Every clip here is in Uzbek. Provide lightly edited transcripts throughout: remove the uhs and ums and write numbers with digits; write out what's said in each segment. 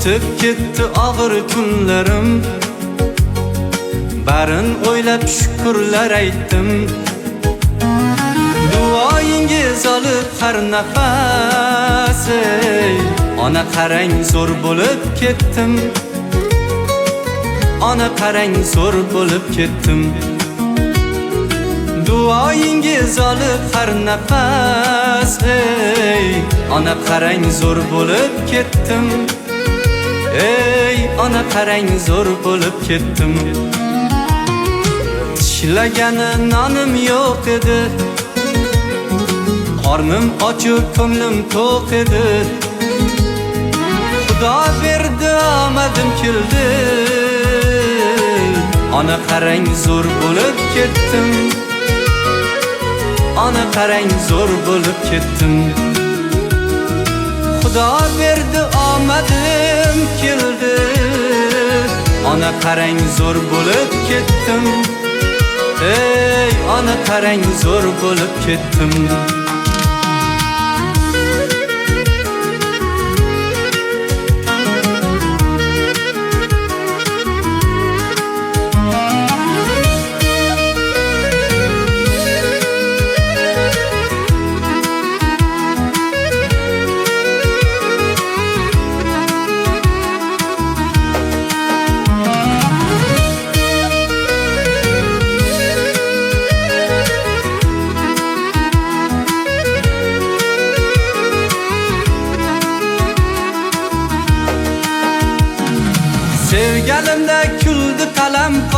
o'tib ketdi og'ir kunlarim, barin o'ylab shukrlar aytdim. Duoyingiz olib har nafas, ona qarang zo'r bo'lib ketdim. Ona qarang zo'r bo'lib ketdim. Duoyingiz olib har nafas, ona qarang zo'r bo'lib ketdim. Ey ona qarang zo'r bo'lib ketdim. Tishlagani nonim yo'q edi, qornim ochib ko'nglim to'q edi. Xudo berdi omadim keldi, ona qarang zo'r bo'lib ketdim. Ona qarang zo'r bo'lib ketdim. Xudo berdi omadim keldi, ona qarang zo'r bo'lib ketdim. Ey ona qarang zo'r bo'lib ketdim. Sevgalimda kuldi qalamqosh,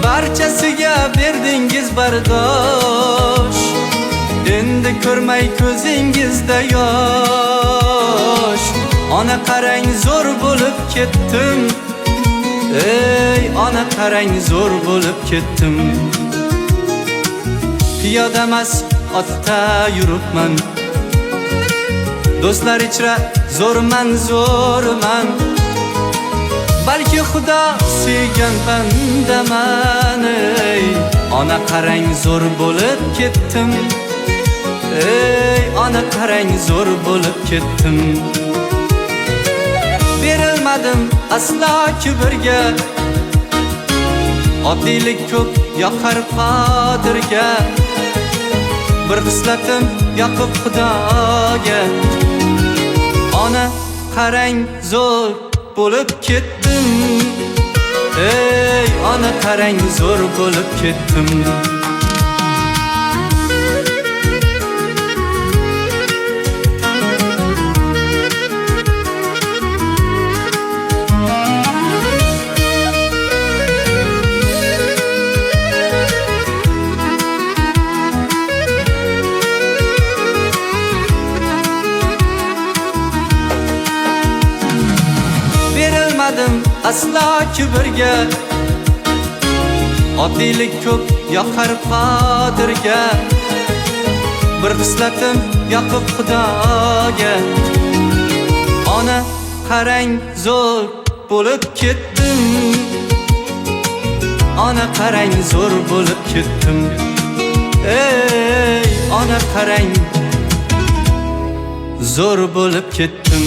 barchasiga berdingiz bardosh. Endi ko'rmay ko'zingizda yosh, ona qarang zo'r bo'lib ketdim. Ey ona qarang zo'r bo'lib ketdim. Piyoda emas otda yuribman, do'stlar ichra zo'rman zo'rman. Balki Xudo sevgan bandaman. Ey ona qarang zo'r bo'lib ketdim. Ey ona qarang zo'r bo'lib ketdim. Berilmadim aslo kibrga, oddiylik ko'p yoqar Qodirga. Bir xislatim yoqib Xudoga, ona qarang zo'r bo'lib ketdim. Ey ona qarang zo'r bo'lib ketdim. Berilmadim aslo kibrga, oddiylik ko'p yoqar Qodirga. Bir xislatim yoqib Xudoga, ona qarang zo'r bo'lib ketdim. Ona qarang zo'r bo'lib ketdim. Ey ona qarang zo'r bo'lib ketdim.